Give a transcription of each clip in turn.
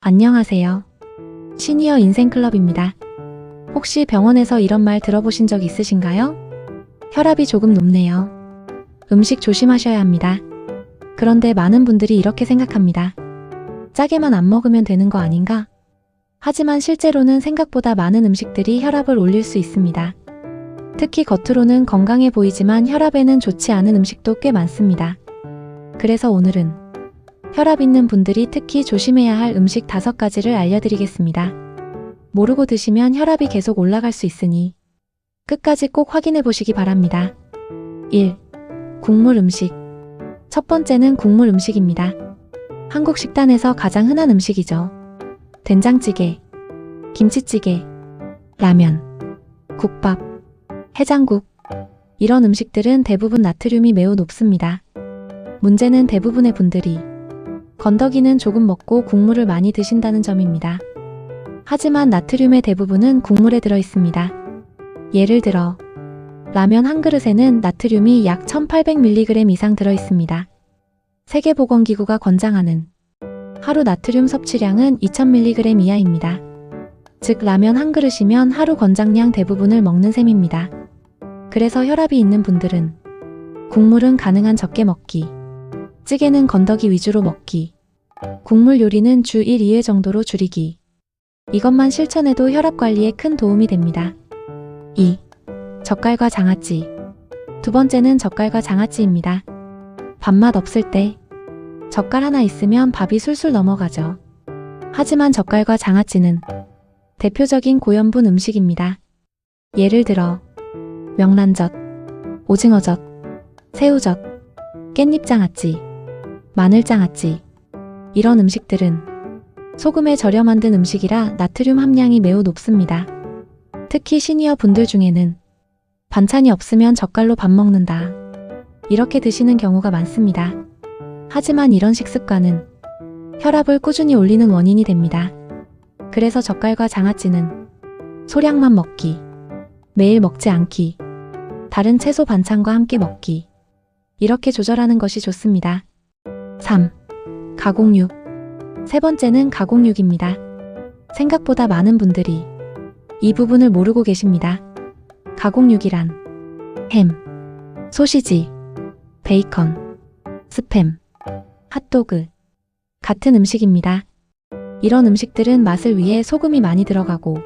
안녕하세요. 시니어 인생클럽입니다. 혹시 병원에서 이런 말 들어보신 적 있으신가요? 혈압이 조금 높네요. 음식 조심하셔야 합니다. 그런데 많은 분들이 이렇게 생각합니다. 짜게만 안 먹으면 되는 거 아닌가? 하지만 실제로는 생각보다 많은 음식들이 혈압을 올릴 수 있습니다. 특히 겉으로는 건강해 보이지만 혈압에는 좋지 않은 음식도 꽤 많습니다. 그래서 오늘은 혈압 있는 분들이 특히 조심해야 할 음식 5가지를 알려드리겠습니다. 모르고 드시면 혈압이 계속 올라갈 수 있으니 끝까지 꼭 확인해 보시기 바랍니다. 1. 국물 음식. 첫 번째는 국물 음식입니다. 한국 식단에서 가장 흔한 음식이죠. 된장찌개, 김치찌개, 라면, 국밥, 해장국. 이런 음식들은 대부분 나트륨이 매우 높습니다. 문제는 대부분의 분들이 건더기는 조금 먹고 국물을 많이 드신다는 점입니다. 하지만 나트륨의 대부분은 국물에 들어 있습니다. 예를 들어 라면 한 그릇에는 나트륨이 약 1800mg 이상 들어 있습니다. 세계보건기구가 권장하는 하루 나트륨 섭취량은 2000mg 이하입니다. 즉 라면 한 그릇이면 하루 권장량 대부분을 먹는 셈입니다. 그래서 혈압이 있는 분들은 국물은 가능한 적게 먹기, 찌개는 건더기 위주로 먹기, 국물 요리는 주 1, 2회 정도로 줄이기. 이것만 실천해도 혈압 관리에 큰 도움이 됩니다. 2. 젓갈과 장아찌. 두 번째는 젓갈과 장아찌입니다. 밥맛 없을 때 젓갈 하나 있으면 밥이 술술 넘어가죠. 하지만 젓갈과 장아찌는 대표적인 고염분 음식입니다. 예를 들어 명란젓, 오징어젓, 새우젓, 깻잎장아찌, 마늘장아찌. 이런 음식들은 소금에 절여 만든 음식이라 나트륨 함량이 매우 높습니다. 특히 시니어 분들 중에는 반찬이 없으면 젓갈로 밥 먹는다, 이렇게 드시는 경우가 많습니다. 하지만 이런 식습관은 혈압을 꾸준히 올리는 원인이 됩니다. 그래서 젓갈과 장아찌는 소량만 먹기, 매일 먹지 않기, 다른 채소 반찬과 함께 먹기, 이렇게 조절하는 것이 좋습니다. 3. 가공육. 세 번째는 가공육입니다. 생각보다 많은 분들이 이 부분을 모르고 계십니다. 가공육이란 햄, 소시지, 베이컨, 스팸, 핫도그 같은 음식입니다. 이런 음식들은 맛을 위해 소금이 많이 들어가고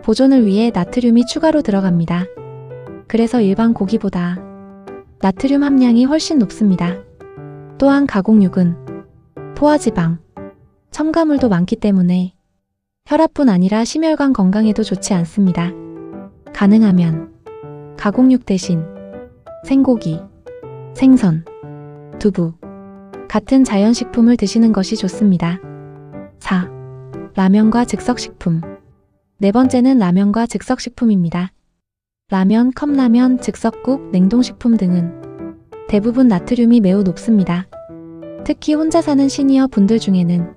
보존을 위해 나트륨이 추가로 들어갑니다. 그래서 일반 고기보다 나트륨 함량이 훨씬 높습니다. 또한 가공육은 포화지방, 첨가물도 많기 때문에 혈압뿐 아니라 심혈관 건강에도 좋지 않습니다. 가능하면 가공육 대신 생고기, 생선, 두부 같은 자연식품을 드시는 것이 좋습니다. 4. 라면과 즉석식품. 네 번째는 라면과 즉석식품입니다. 라면, 컵라면, 즉석국, 냉동식품 등은 대부분 나트륨이 매우 높습니다. 특히 혼자 사는 시니어 분들 중에는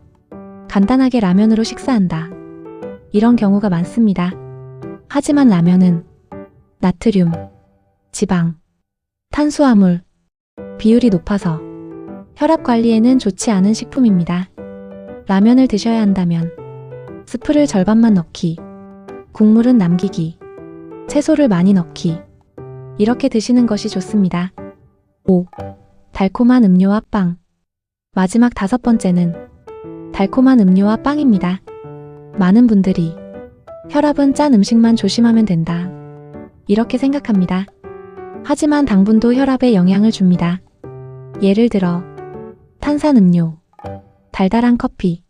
간단하게 라면으로 식사한다, 이런 경우가 많습니다. 하지만 라면은 나트륨, 지방, 탄수화물 비율이 높아서 혈압 관리에는 좋지 않은 식품입니다. 라면을 드셔야 한다면 스프를 절반만 넣기, 국물은 남기기, 채소를 많이 넣기, 이렇게 드시는 것이 좋습니다. 5. 달콤한 음료와 빵. 마지막 5번째는 달콤한 음료와 빵입니다. 많은 분들이 혈압은 짠 음식만 조심하면 된다, 이렇게 생각합니다. 하지만 당분도 혈압에 영향을 줍니다. 예를 들어 탄산음료, 달달한 커피,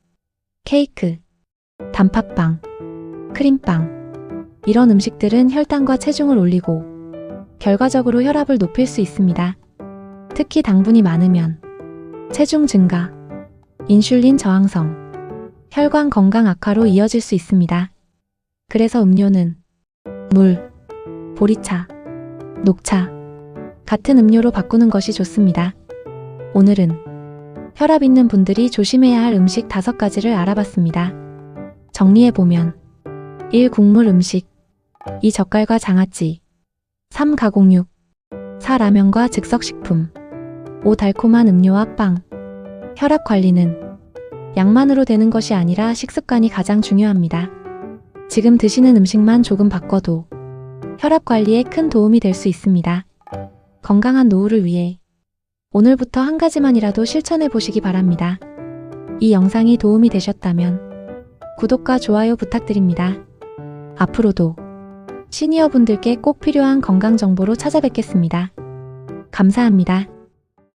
케이크, 단팥빵, 크림빵. 이런 음식들은 혈당과 체중을 올리고 결과적으로 혈압을 높일 수 있습니다. 특히 당분이 많으면 체중 증가, 인슐린 저항성, 혈관 건강 악화로 이어질 수 있습니다. 그래서 음료는 물, 보리차, 녹차 같은 음료로 바꾸는 것이 좋습니다. 오늘은 혈압 있는 분들이 조심해야 할 음식 5가지를 알아봤습니다. 정리해보면 1. 국물 음식, 2. 젓갈과 장아찌, 3. 가공육, 4. 라면과 즉석식품, 5. 달콤한 음료와 빵. 혈압 관리는 양만으로 되는 것이 아니라 식습관이 가장 중요합니다. 지금 드시는 음식만 조금 바꿔도 혈압 관리에 큰 도움이 될 수 있습니다. 건강한 노후를 위해 오늘부터 한 가지만이라도 실천해 보시기 바랍니다. 이 영상이 도움이 되셨다면 구독과 좋아요 부탁드립니다. 앞으로도 시니어분들께 꼭 필요한 건강 정보로 찾아뵙겠습니다. 감사합니다.